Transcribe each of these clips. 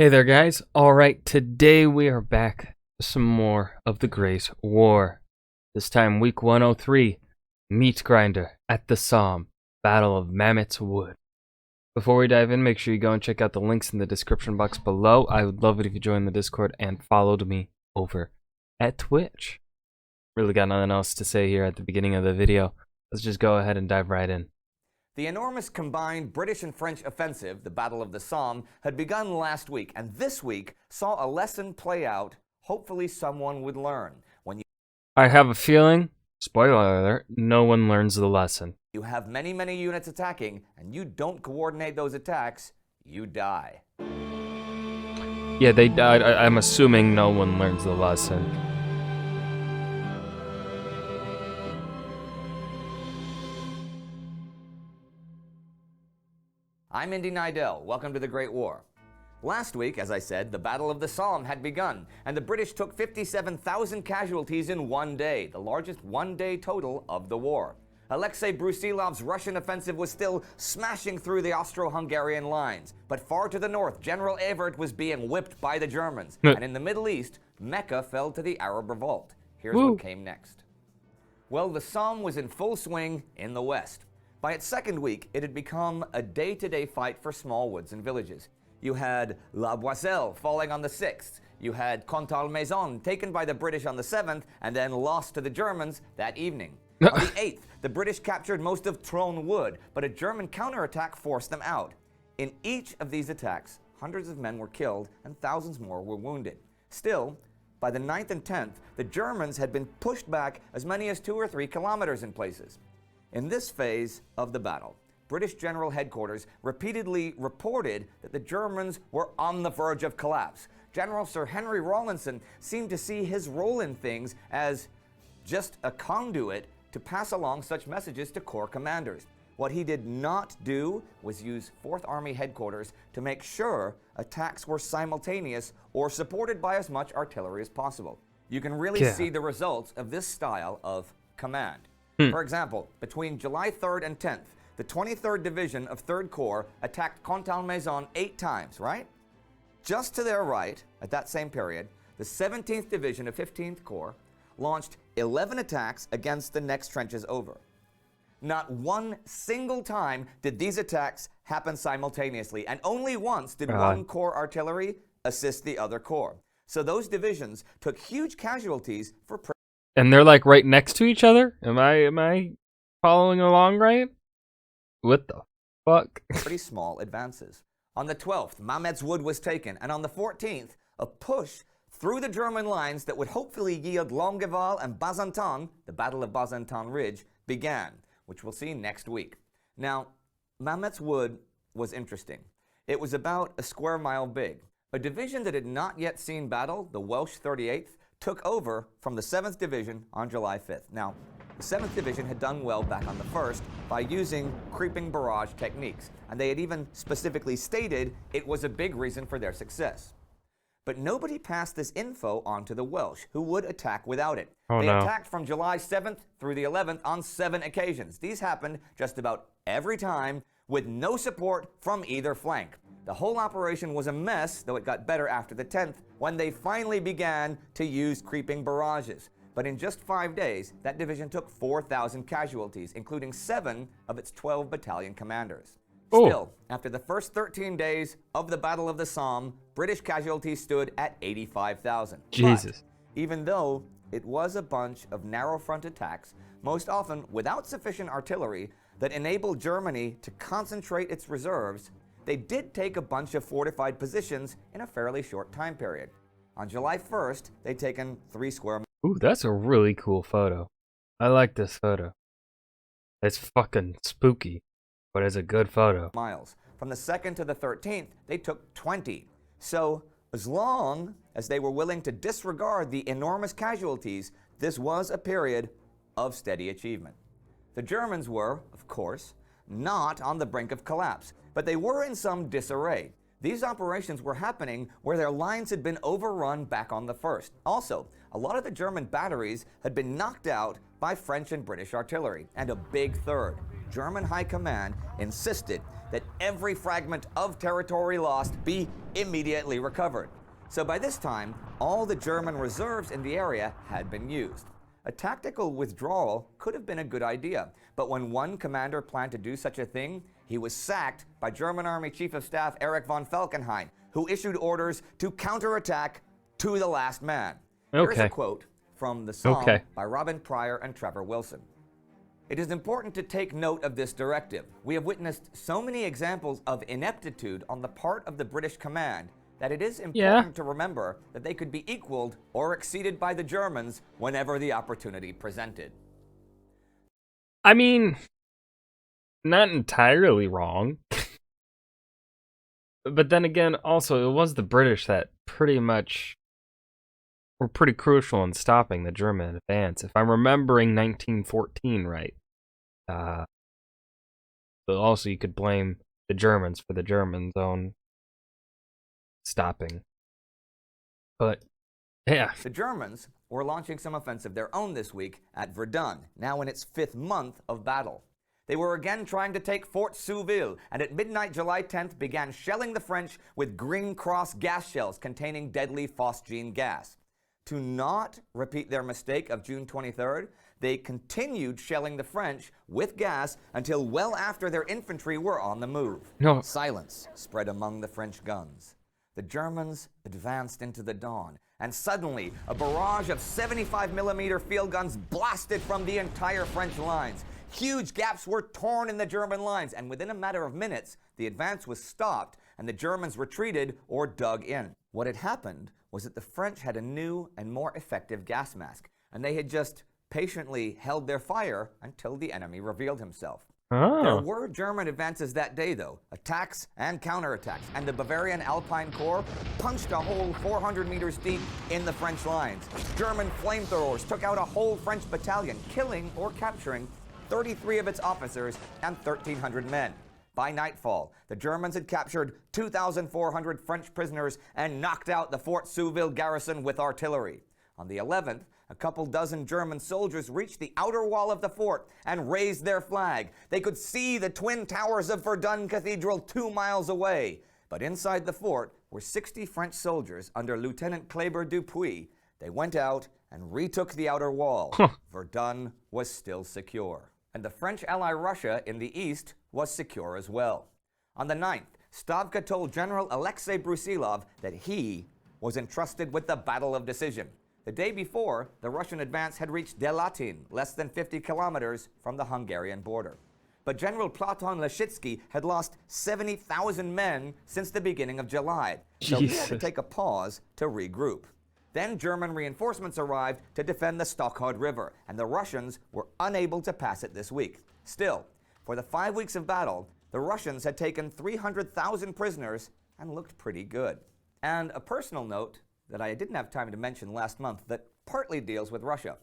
Hey there, guys. Alright, today we are back with some more of the Great War. This time, week 103, Meatgrinder at the Somme, Battle of Mametz Wood. Before we dive in, make sure you go and check out the links in the description box below. I would love it if you joined the Discord and followed me over at Twitch. Really got nothing else to say here at the beginning of the video. Let's just go ahead and dive right in. The enormous combined British and French offensive, the Battle of the Somme, had begun last week, and this week saw a lesson play out hopefully someone would learn. When I have a feeling, spoiler alert, no one learns the lesson. you have many units attacking, and you don't coordinate those attacks, you die. Yeah, they died. I'm assuming no one learns the lesson. I'm Indy Nidell. Welcome to the Great War. Last week, as I said, the Battle of the Somme had begun, and the British took 57,000 casualties in one day, the largest one-day total of the war. Alexei Brusilov's Russian offensive was still smashing through the Austro-Hungarian lines, but far to the north, General Evert was being whipped by the Germans, and in the Middle East, Mecca fell to the Arab revolt. Here's what came next. Well, the Somme was in full swing in the west. By its second week, it had become a day-to-day fight for small woods and villages. You had La Boisselle falling on the 6th. You had Contalmaison taken by the British on the 7th and then lost to the Germans that evening. On the 8th, the British captured most of Tron Wood, but a German counterattack forced them out. In each of these attacks, hundreds of men were killed and thousands more were wounded. Still, by the 9th and 10th, the Germans had been pushed back as many as 2 or 3 kilometers in places. In this phase of the battle, British General Headquarters repeatedly reported that the Germans were on the verge of collapse. General Sir Henry Rawlinson seemed to see his role in things as just a conduit to pass along such messages to Corps commanders. What he did not do was use 4th Army Headquarters to make sure attacks were simultaneous or supported by as much artillery as possible. You can really see the results of this style of command. For example, between July 3rd and 10th, the 23rd Division of 3rd Corps attacked Contalmaison 8 times, right? Just to their right, at that same period, the 17th Division of 15th Corps launched 11 attacks against the next trenches over. Not one single time did these attacks happen simultaneously, and only once did one corps artillery assist the other corps. So those divisions took huge casualties for And they're like right next to each other? Am I following along right? What the fuck? pretty small advances. On the 12th, Mametz Wood was taken, and on the 14th, a push through the German lines that would hopefully yield Longueval and Bazentin, the Battle of Bazentin Ridge, began, which we'll see next week. Now, Mametz Wood was interesting. It was about a square mile big. A division that had not yet seen battle, the Welsh 38th, took over from the 7th Division on July 5th. Now, the 7th Division had done well back on the 1st by using creeping barrage techniques, and they had even specifically stated it was a big reason for their success. But nobody passed this info on to the Welsh, who would attack without it. They attacked from July 7th through the 11th on 7 occasions. These happened just about every time with no support from either flank. The whole operation was a mess, though it got better after the 10th, when they finally began to use creeping barrages. But in just 5 days, that division took 4,000 casualties, including 7 of its 12 battalion commanders. Still, after the first 13 days of the Battle of the Somme, British casualties stood at 85,000. Jesus. But even though it was a bunch of narrow front attacks, most often without sufficient artillery, that enabled Germany to concentrate its reserves, they did take a bunch of fortified positions in a fairly short time period. On July 1st, they'd taken 3 square miles. Ooh, that's a really cool photo. I like this photo. It's fucking spooky, but it's a good photo. From the 2nd to the 13th, they took 20. So, as long as they were willing to disregard the enormous casualties, this was a period of steady achievement. The Germans were, of course, not on the brink of collapse, but they were in some disarray. These operations were happening where their lines had been overrun back on the 1st. Also, a lot of the German batteries had been knocked out by French and British artillery. And a big third, German high command insisted that every fragment of territory lost be immediately recovered. So by this time, all the German reserves in the area had been used. A tactical withdrawal could have been a good idea, but when one commander planned to do such a thing, he was sacked by German Army Chief of Staff Erich von Falkenhayn, who issued orders to counterattack to the last man. Here's a quote from the Somme by Robin Pryor and Trevor Wilson. It is important to take note of this directive. We have witnessed so many examples of ineptitude on the part of the British command that it is important to remember that they could be equaled or exceeded by the Germans whenever the opportunity presented. I mean, not entirely wrong. But then again, also, it was the British that pretty much were pretty crucial in stopping the German advance. If I'm remembering 1914 right. But also, you could blame the Germans for the Germans' own stopping. But, yeah. The Germans were launching some offensive of their own this week at Verdun, now in its 5th month of battle. They were again trying to take Fort Souville, and at midnight July 10th began shelling the French with Green Cross gas shells containing deadly phosgene gas. To not repeat their mistake of June 23rd, they continued shelling the French with gas until well after their infantry were on the move. Silence spread among the French guns. The Germans advanced into the dawn, and suddenly a barrage of 75mm field guns blasted from the entire French lines. Huge gaps were torn in the German lines, and within a matter of minutes, the advance was stopped and the Germans retreated or dug in. What had happened was that the French had a new and more effective gas mask, and they had just patiently held their fire until the enemy revealed himself. There were German advances that day, though, attacks and counterattacks, and the Bavarian Alpine Corps punched a hole 400 meters deep in the French lines. German flamethrowers took out a whole French battalion, killing or capturing 33 of its officers and 1,300 men. By nightfall, the Germans had captured 2,400 French prisoners and knocked out the Fort Souville garrison with artillery. On the 11th, a couple dozen German soldiers reached the outer wall of the fort and raised their flag. They could see the twin towers of Verdun Cathedral 2 miles away. But inside the fort were 60 French soldiers under Lieutenant Kleber Dupuy. They went out and retook the outer wall. Verdun was still secure. And the French ally Russia in the east was secure as well. On the 9th, Stavka told General Alexei Brusilov that he was entrusted with the battle of decision. The day before, the Russian advance had reached Delatin, less than 50 kilometers from the Hungarian border. But General Platon Leszczycki had lost 70,000 men since the beginning of July, so he had to take a pause to regroup. Then German reinforcements arrived to defend the Stockhod River, and the Russians were unable to pass it this week. Still, for the 5 weeks of battle, the Russians had taken 300,000 prisoners and looked pretty good. And a personal note that I didn't have time to mention last month that partly deals with Russia.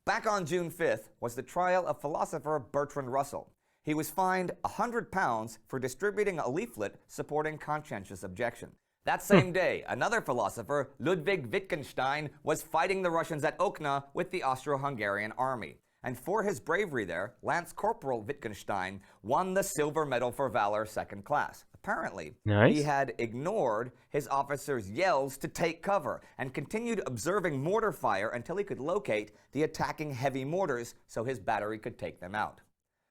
Back on June 5th was the trial of philosopher Bertrand Russell. He was fined £100 for distributing a leaflet supporting conscientious objection. That same day, another philosopher, Ludwig Wittgenstein, was fighting the Russians at Okna with the Austro-Hungarian army. And for his bravery there, Lance Corporal Wittgenstein won the Silver Medal for Valor Second Class. Apparently, he had ignored his officers' yells to take cover and continued observing mortar fire until he could locate the attacking heavy mortars so his battery could take them out.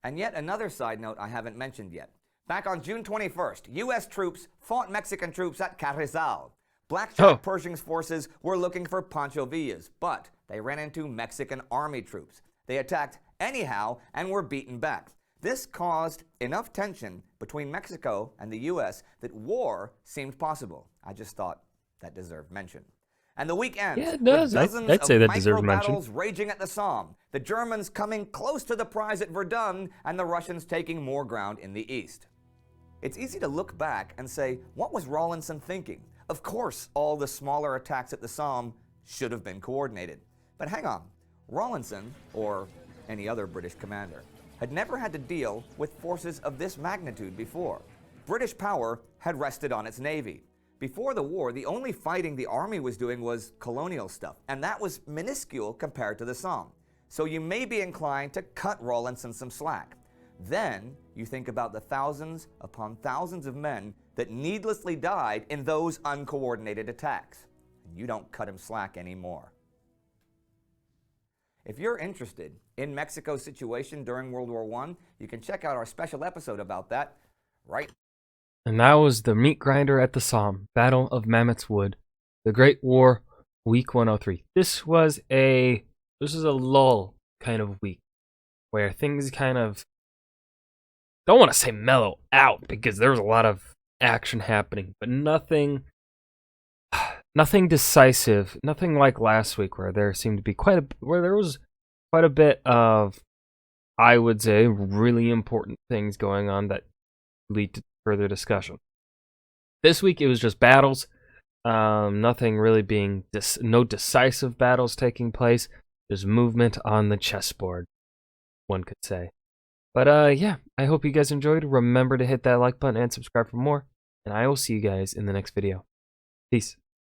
And yet another side note I haven't mentioned yet. Back on June 21st, U.S. troops fought Mexican troops at Carrizal. Black Jack Pershing's forces were looking for Pancho Villa's, but they ran into Mexican army troops. They attacked anyhow and were beaten back. This caused enough tension between Mexico and the U.S. that war seemed possible. I just thought that deserved mention. And the week ends with dozens of micro-battles raging at the Somme, the Germans coming close to the prize at Verdun, and the Russians taking more ground in the east. It's easy to look back and say, what was Rawlinson thinking? Of course, all the smaller attacks at the Somme should have been coordinated. But hang on, Rawlinson, or any other British commander, had never had to deal with forces of this magnitude before. British power had rested on its navy. Before the war, the only fighting the army was doing was colonial stuff, and that was minuscule compared to the Somme. So you may be inclined to cut Rawlinson some slack. Then you think about the thousands upon thousands of men that needlessly died in those uncoordinated attacks. You don't cut him slack anymore. If you're interested in Mexico's situation during World War I, you can check out our special episode about that right. And that was the Meatgrinder at the Somme, Battle of Mametz Wood, the Great War, week 103. This was a lull kind of week where things kind of, don't want to say mellow out because there was a lot of action happening, but nothing decisive, nothing like last week where there seemed to be there was quite a bit of, I would say, really important things going on that lead to further discussion. This week it was just battles, nothing really being, no decisive battles taking place, just movement on the chessboard, one could say. But yeah, I hope you guys enjoyed. Remember to hit that like button and subscribe for more, and I will see you guys in the next video. Peace.